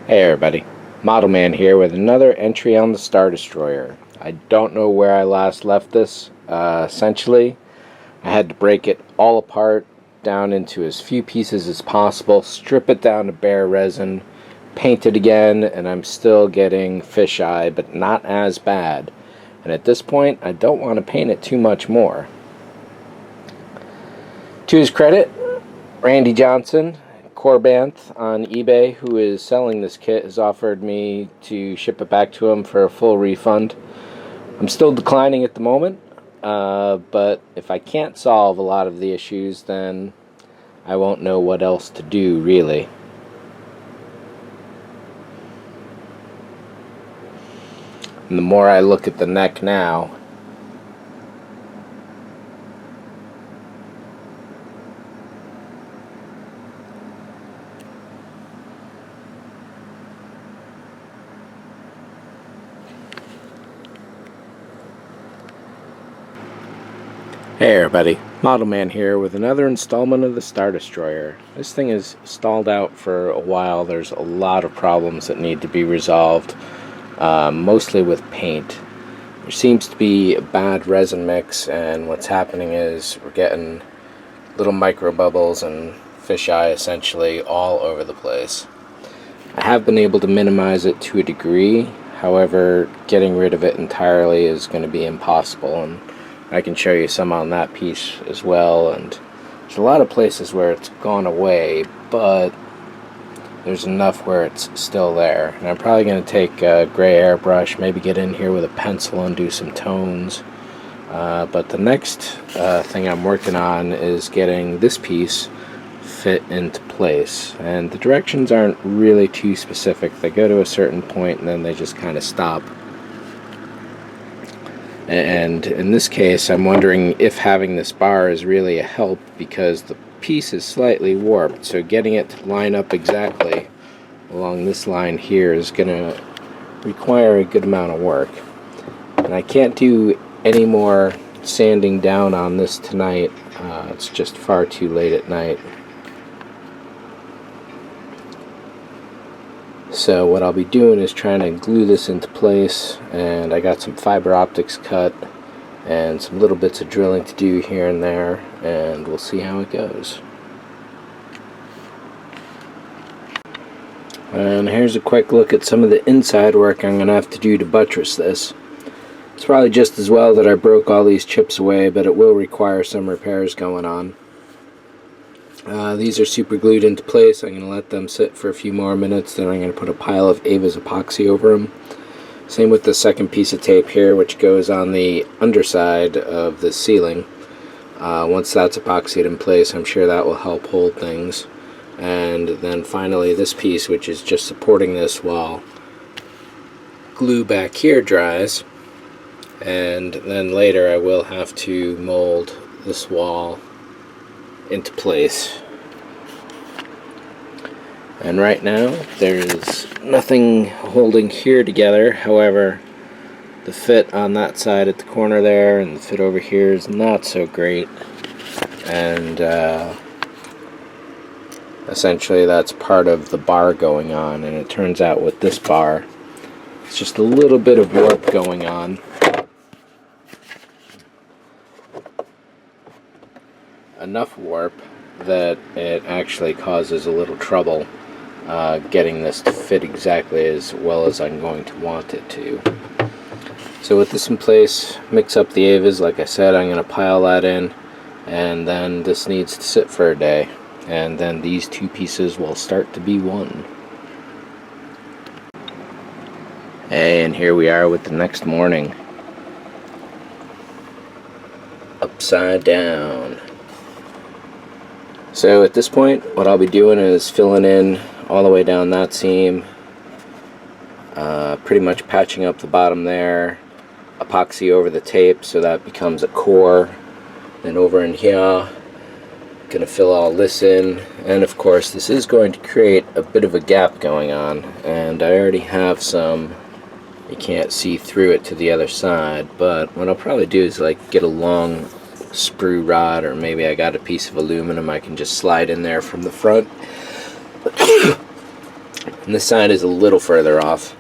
Hey everybody, ModelMan here with another entry on the Star Destroyer. I don't know where I last left this. Essentially, I had to break it all apart down into as few pieces as possible, strip it down to bare resin, paint it again, and I'm still getting fisheye, but not as bad. And at this point, I don't want to paint it too much more. To his credit, Randy Johnson, Korbanth on eBay, who is selling this kit, has offered me to ship it back to him for a full refund. I'm still declining at the moment, but if I can't solve a lot of the issues, then I won't know what else to do, really. And the more I look at the neck now, hey everybody, ModelMan here with another installment of the Star Destroyer. This thing is stalled out for a while. There's a lot of problems that need to be resolved, mostly with paint. There seems to be a bad resin mix, and what's happening is we're getting little micro bubbles and fisheye essentially all over the place. I have been able to minimize it to a degree, however getting rid of it entirely is going to be impossible, and I can show you some on that piece as well. And there's a lot of places where it's gone away, but there's enough where it's still there. And I'm probably going to take a gray airbrush, maybe get in here with a pencil and do some tones. But the next thing I'm working on is getting this piece fit into place. And the directions aren't really too specific. They go to a certain point and then they just kind of stop. And in this case, I'm wondering if having this bar is really a help, because the piece is slightly warped, so getting it to line up exactly along this line here is going to require a good amount of work. And I can't do any more sanding down on this tonight. It's just far too late at night. So what I'll be doing is trying to glue this into place, and I got some fiber optics cut and some little bits of drilling to do here and there, and we'll see how it goes. And here's a quick look at some of the inside work I'm going to have to do to buttress this. It's probably just as well that I broke all these chips away, but it will require some repairs going on. These are super glued into place. I'm going to let them sit for a few more minutes, then I'm going to put a pile of Ava's epoxy over them. Same with the second piece of tape here, which goes on the underside of the ceiling. Once that's epoxied in place, I'm sure that will help hold things. And then finally this piece, which is just supporting this while glue back here dries. And then later I will have to mold this wall into place. And right now there is nothing holding here together. However, the fit on that side at the corner there and the fit over here is not so great, and essentially that's part of the bar going on. And it turns out with this bar, it's just a little bit of warp going on. Enough warp that it actually causes a little trouble getting this to fit exactly as well as I'm going to want it to. So with this in place, mix up the Avas. Like I said, I'm going to pile that in, and then this needs to sit for a day, and then these two pieces will start to be one. And here we are with the next morning. Upside down. So at this point, what I'll be doing is filling in all the way down that seam, pretty much patching up the bottom there, epoxy over the tape so that becomes a core. Then over in here, gonna fill all this in, and of course this is going to create a bit of a gap going on, and I already have some. You can't see through it to the other side, but what I'll probably do is like get a long sprue rod, or maybe I got a piece of aluminum I can just slide in there from the front And this side is a little further off.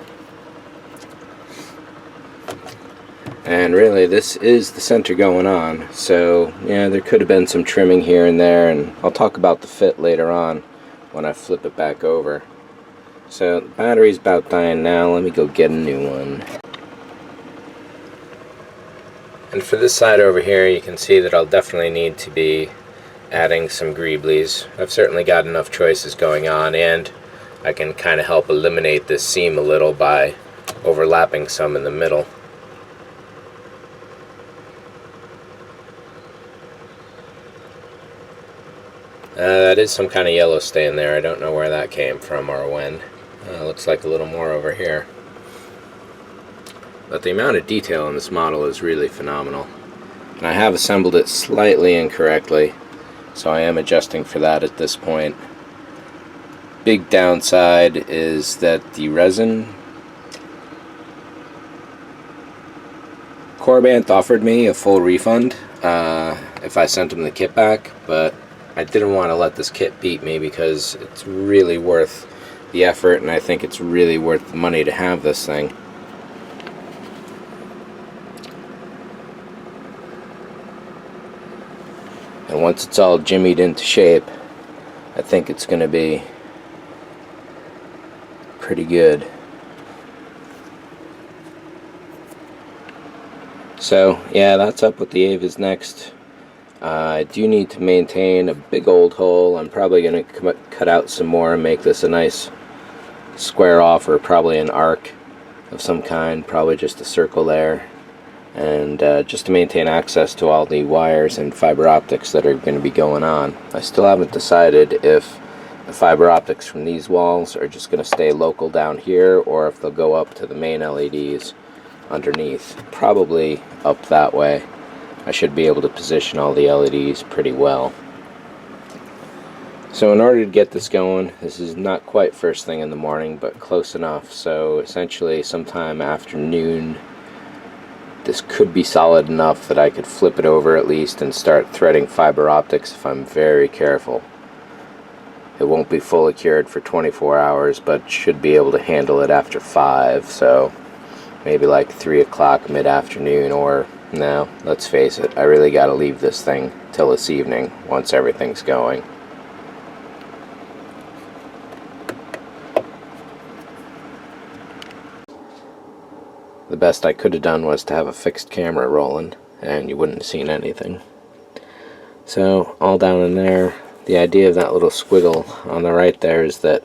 And really, this is the center going on. So, yeah, there could have been some trimming here and there, and I'll talk about the fit later on when I flip it back over. So, the battery's about dying now. Let me go get a new one. And for this side over here, you can see that I'll definitely need to be adding some greeblies. I've certainly got enough choices going on, and I can kind of help eliminate this seam a little by overlapping some in the middle. That is some kind of yellow stain there. I don't know where that came from or when. Looks like a little more over here. But the amount of detail in this model is really phenomenal. And I have assembled it slightly incorrectly, so I am adjusting for that at this point. Big downside is that the resin, Korbanth offered me a full refund if I sent them the kit back, but I didn't want to let this kit beat me because it's really worth the effort, and I think it's really worth the money to have this thing. And once it's all jimmied into shape, I think it's going to be pretty good. So yeah, that's up with the Ava's next. I do need to maintain a big old hole. I'm probably going to cut out some more and make this a nice square off, or probably an arc of some kind, probably just a circle there, and just to maintain access to all the wires and fiber optics that are going to be going on. I still haven't decided if the fiber optics from these walls are just going to stay local down here, or if they'll go up to the main LEDs underneath. Probably up that way. I should be able to position all the LEDs pretty well. So in order to get this going, this is not quite first thing in the morning, but close enough. So essentially sometime afternoon, this could be solid enough that I could flip it over at least and start threading fiber optics if I'm very careful. It won't be fully cured for 24 hours, but should be able to handle it after 5, so maybe like 3 o'clock mid-afternoon, or no, let's face it, I really got to leave this thing till this evening once everything's going. The best I could have done was to have a fixed camera rolling, and you wouldn't have seen anything. So, all down in there, the idea of that little squiggle on the right there is that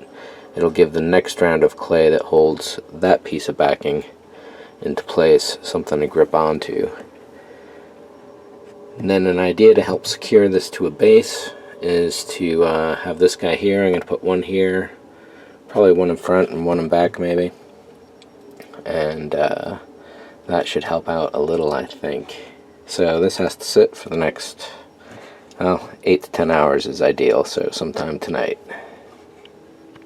it'll give the next round of clay that holds that piece of backing into place something to grip onto. And then an idea to help secure this to a base is to have this guy here. I'm going to put one here, probably one in front and one in back maybe. And that should help out a little, I think. So this has to sit for the next, well, 8 to 10 hours is ideal, so sometime tonight.